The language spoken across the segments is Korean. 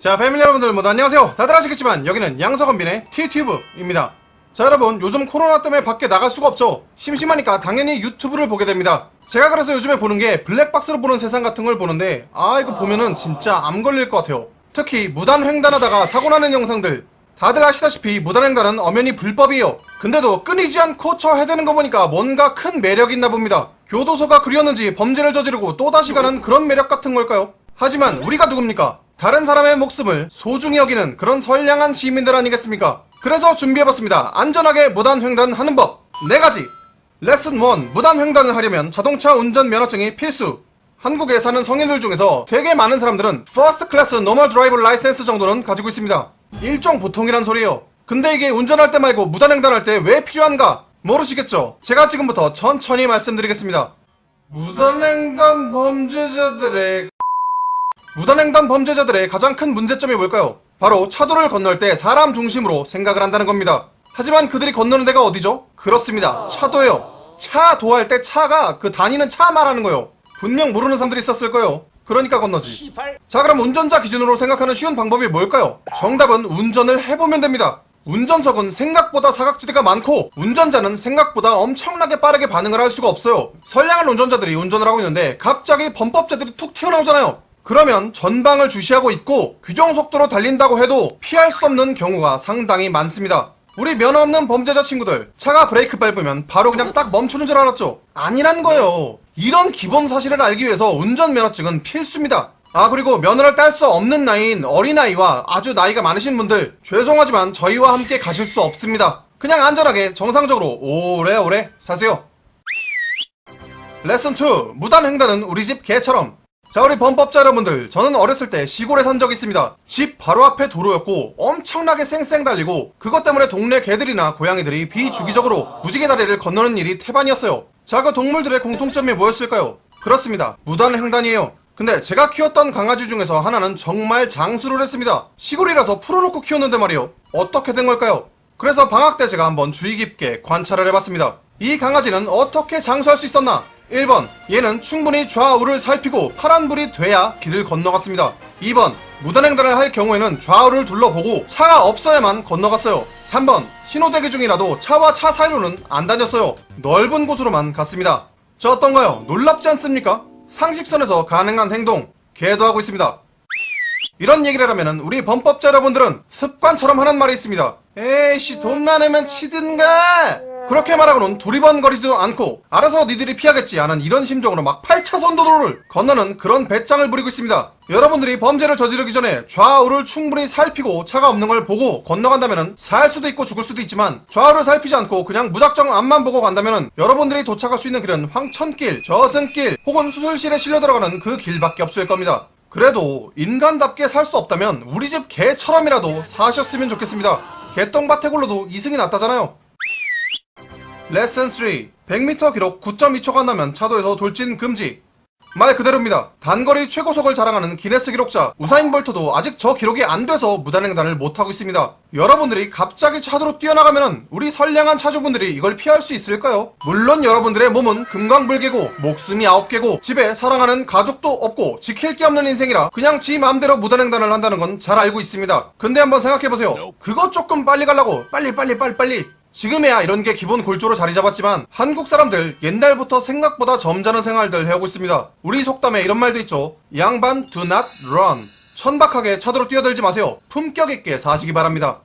자, 패밀리 여러분들 모두 안녕하세요. 다들 아시겠지만 여기는 양석원빈의 티튜브입니다. 자, 여러분, 요즘 코로나 때문에 밖에 나갈 수가 없죠. 심심하니까 당연히 유튜브를 보게 됩니다. 제가 그래서 요즘에 보는 게 블랙박스로 보는 세상 같은 걸 보는데, 이거 보면은 진짜 암 걸릴 것 같아요. 특히 무단횡단하다가 사고나는 영상들. 다들 아시다시피 무단횡단은 엄연히 불법이에요. 근데도 끊이지 않고 처해대는 거 보니까 뭔가 큰 매력이 있나 봅니다. 교도소가 그리웠는지 범죄를 저지르고 또다시 가는 그런 매력 같은 걸까요? 하지만 우리가 누굽니까? 다른 사람의 목숨을 소중히 여기는 그런 선량한 시민들 아니겠습니까? 그래서 준비해봤습니다. 안전하게 무단횡단하는 법 4가지. 레슨 1. 무단횡단을 하려면 자동차 운전 면허증이 필수. 한국에 사는 성인들 중에서 되게 많은 사람들은 퍼스트 클래스 노멀 드라이버 라이센스 정도는 가지고 있습니다. 일종 보통이란 소리예요. 근데 이게 운전할 때 말고 무단횡단할 때 왜 필요한가? 모르시겠죠? 제가 지금부터 천천히 말씀드리겠습니다. 무단횡단 범죄자들의 가장 큰 문제점이 뭘까요? 바로 차도를 건널 때 사람 중심으로 생각을 한다는 겁니다. 하지만 그들이 건너는 데가 어디죠? 그렇습니다. 차도예요. 차도할 때 차가 그 다니는 차 말하는 거예요. 분명 모르는 사람들이 있었을 거예요. 그러니까 건너지. 자, 그럼 운전자 기준으로 생각하는 쉬운 방법이 뭘까요? 정답은 운전을 해보면 됩니다. 운전석은 생각보다 사각지대가 많고 운전자는 생각보다 엄청나게 빠르게 반응을 할 수가 없어요. 선량한 운전자들이 운전을 하고 있는데 갑자기 범법자들이 툭 튀어나오잖아요. 그러면 전방을 주시하고 있고 규정 속도로 달린다고 해도 피할 수 없는 경우가 상당히 많습니다. 우리 면허 없는 범죄자 친구들, 차가 브레이크 밟으면 바로 그냥 딱 멈추는 줄 알았죠? 아니란 거예요. 이런 기본 사실을 알기 위해서 운전면허증은 필수입니다. 그리고 면허를 딸 수 없는 나이인 어린아이와 아주 나이가 많으신 분들, 죄송하지만 저희와 함께 가실 수 없습니다. 그냥 안전하게 정상적으로 오래오래 사세요. 레슨 2. 무단횡단은 우리 집 개처럼. 자, 우리 범법자 여러분들, 저는 어렸을 때 시골에 산 적이 있습니다. 집 바로 앞에 도로였고 엄청나게 쌩쌩 달리고 그것 때문에 동네 개들이나 고양이들이 비주기적으로 무지개 다리를 건너는 일이 태반이었어요. 자, 그 동물들의 공통점이 뭐였을까요? 그렇습니다. 무단횡단이에요. 근데 제가 키웠던 강아지 중에서 하나는 정말 장수를 했습니다. 시골이라서 풀어놓고 키웠는데 말이에요. 어떻게 된 걸까요? 그래서 방학 때 제가 한번 주의 깊게 관찰을 해봤습니다. 이 강아지는 어떻게 장수할 수 있었나? 1번, 얘는 충분히 좌우를 살피고 파란불이 돼야 길을 건너갔습니다. 2번, 무단횡단을 할 경우에는 좌우를 둘러보고 차가 없어야만 건너갔어요. 3번, 신호대기 중이라도 차와 차 사이로는 안 다녔어요. 넓은 곳으로만 갔습니다. 저 어떤가요? 놀랍지 않습니까? 상식선에서 가능한 행동, 걔도 하고 있습니다. 이런 얘기를 하면은 우리 범법자 여러분들은 습관처럼 하는 말이 있습니다. 에이씨, 돈 많으면 치든가! 그렇게 말하고는 두리번거리지도 않고 알아서 니들이 피하겠지 하는 이런 심정으로 막 8차선 도로를 건너는 그런 배짱을 부리고 있습니다. 여러분들이 범죄를 저지르기 전에 좌우를 충분히 살피고 차가 없는 걸 보고 건너간다면은 살 수도 있고 죽을 수도 있지만 좌우를 살피지 않고 그냥 무작정 앞만 보고 간다면은 여러분들이 도착할 수 있는 길은 황천길, 저승길 혹은 수술실에 실려 들어가는 그 길밖에 없을 겁니다. 그래도 인간답게 살 수 없다면 우리 집 개처럼이라도 사셨으면 좋겠습니다. 개똥밭에 굴러도 이승이 낫다잖아요. 레슨 3. 100m 기록 9.2초가 나면 차도에서 돌진 금지. 말 그대로입니다. 단거리 최고속을 자랑하는 기네스 기록자 우사인 볼트도 아직 저 기록이 안 돼서 무단횡단을 못하고 있습니다. 여러분들이 갑자기 차도로 뛰어나가면 우리 선량한 차주분들이 이걸 피할 수 있을까요? 물론 여러분들의 몸은 금광불개고 목숨이 9개고 집에 사랑하는 가족도 없고 지킬 게 없는 인생이라 그냥 지 마음대로 무단횡단을 한다는 건 잘 알고 있습니다. 근데 한번 생각해보세요. 그거 조금 빨리 가려고 빨리 지금에야 이런 게 기본 골조로 자리 잡았지만 한국 사람들 옛날부터 생각보다 점잖은 생활들 해오고 있습니다. 우리 속담에 이런 말도 있죠. 양반 do not run. 천박하게 차도로 뛰어들지 마세요. 품격 있게 사시기 바랍니다.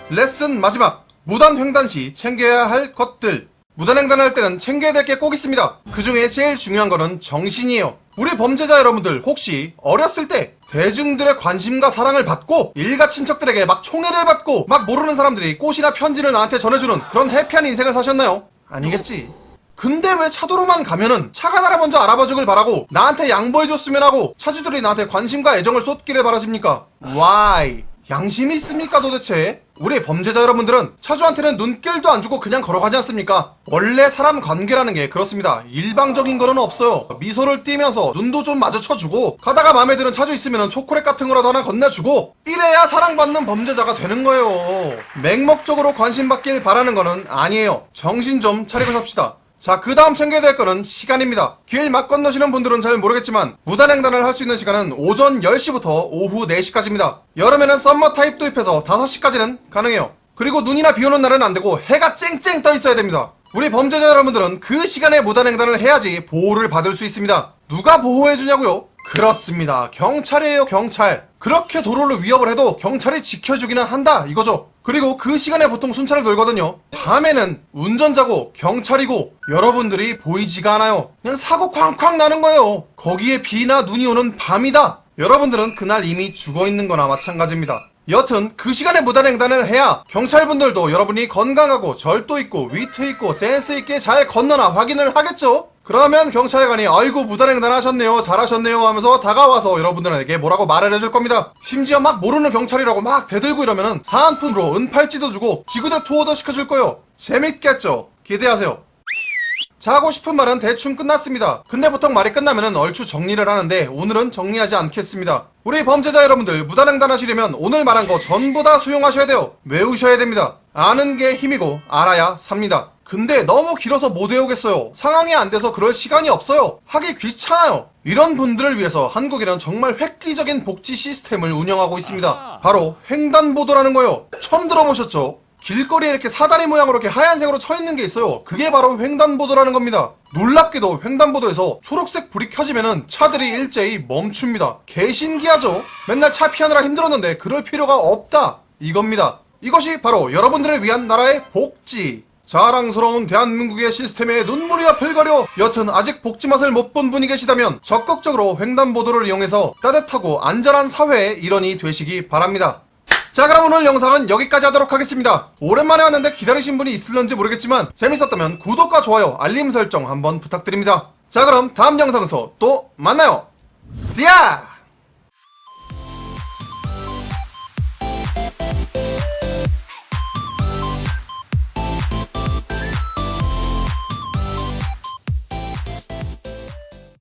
레슨 마지막. 무단횡단 시 챙겨야 할 것들. 무단횡단할 때는 챙겨야 될 게 꼭 있습니다. 그 중에 제일 중요한 거는 정신이에요. 우리 범죄자 여러분들 혹시 어렸을 때 대중들의 관심과 사랑을 받고 일가 친척들에게 막 총애를 받고 막 모르는 사람들이 꽃이나 편지를 나한테 전해주는 그런 해피한 인생을 사셨나요? 아니겠지. 근데 왜 차도로만 가면은 차가 나라 먼저 알아봐주길 바라고 나한테 양보해줬으면 하고 차주들이 나한테 관심과 애정을 쏟기를 바라십니까? Why? 양심이 있습니까 도대체? 우리 범죄자 여러분들은 차주한테는 눈길도 안 주고 그냥 걸어가지 않습니까? 원래 사람 관계라는 게 그렇습니다. 일방적인 거는 없어요. 미소를 띠면서 눈도 좀 마주쳐주고 가다가 마음에 드는 차주 있으면 초콜릿 같은 거라도 하나 건네주고 이래야 사랑받는 범죄자가 되는 거예요. 맹목적으로 관심받길 바라는 거는 아니에요. 정신 좀 차리고 삽시다. 자, 그 다음 챙겨야 될 거는 시간입니다. 길 막 건너시는 분들은 잘 모르겠지만 무단횡단을 할 수 있는 시간은 오전 10시부터 오후 4시까지입니다. 여름에는 썸머 타입 도입해서 5시까지는 가능해요. 그리고 눈이나 비 오는 날은 안 되고 해가 쨍쨍 떠 있어야 됩니다. 우리 범죄자 여러분들은 그 시간에 무단횡단을 해야지 보호를 받을 수 있습니다. 누가 보호해주냐고요? 그렇습니다. 경찰이에요, 경찰. 그렇게 도로를 위협을 해도 경찰이 지켜주기는 한다, 이거죠. 그리고 그 시간에 보통 순찰을 돌거든요. 밤에는 운전자고 경찰이고 여러분들이 보이지가 않아요. 그냥 사고 쾅쾅 나는 거예요. 거기에 비나 눈이 오는 밤이다. 여러분들은 그날 이미 죽어있는 거나 마찬가지입니다. 여튼 그 시간에 무단횡단을 해야 경찰분들도 여러분이 건강하고 절도 있고 위트 있고 센스 있게 잘 건너나 확인을 하겠죠? 그러면 경찰관이 아이고 무단횡단 하셨네요, 잘하셨네요 하면서 다가와서 여러분들에게 뭐라고 말을 해줄 겁니다. 심지어 막 모르는 경찰이라고 막 대들고 이러면은 사은품으로 은팔찌도 주고 지구대 투어도 시켜줄 거예요. 재밌겠죠? 기대하세요. 자, 하고 싶은 말은 대충 끝났습니다. 근데 보통 말이 끝나면은 얼추 정리를 하는데 오늘은 정리하지 않겠습니다. 우리 범죄자 여러분들 무단횡단 하시려면 오늘 말한 거 전부 다 수용하셔야 돼요. 외우셔야 됩니다. 아는 게 힘이고 알아야 삽니다. 근데 너무 길어서 못 외우겠어요. 상황이 안 돼서 그럴 시간이 없어요. 하기 귀찮아요. 이런 분들을 위해서 한국에는 정말 획기적인 복지 시스템을 운영하고 있습니다. 바로 횡단보도라는 거예요. 처음 들어보셨죠? 길거리에 이렇게 사다리 모양으로 이렇게 하얀색으로 쳐있는 게 있어요. 그게 바로 횡단보도라는 겁니다. 놀랍게도 횡단보도에서 초록색 불이 켜지면은 차들이 일제히 멈춥니다. 개신기하죠? 맨날 차 피하느라 힘들었는데 그럴 필요가 없다, 이겁니다. 이것이 바로 여러분들을 위한 나라의 복지. 자랑스러운 대한민국의 시스템에 눈물이 앞을 가려. 여튼 아직 복지 맛을 못 본 분이 계시다면 적극적으로 횡단보도를 이용해서 따뜻하고 안전한 사회의 일원이 되시기 바랍니다. 자, 그럼 오늘 영상은 여기까지 하도록 하겠습니다. 오랜만에 왔는데 기다리신 분이 있을런지 모르겠지만 재밌었다면 구독과 좋아요, 알림 설정 한번 부탁드립니다. 자, 그럼 다음 영상에서 또 만나요. See ya!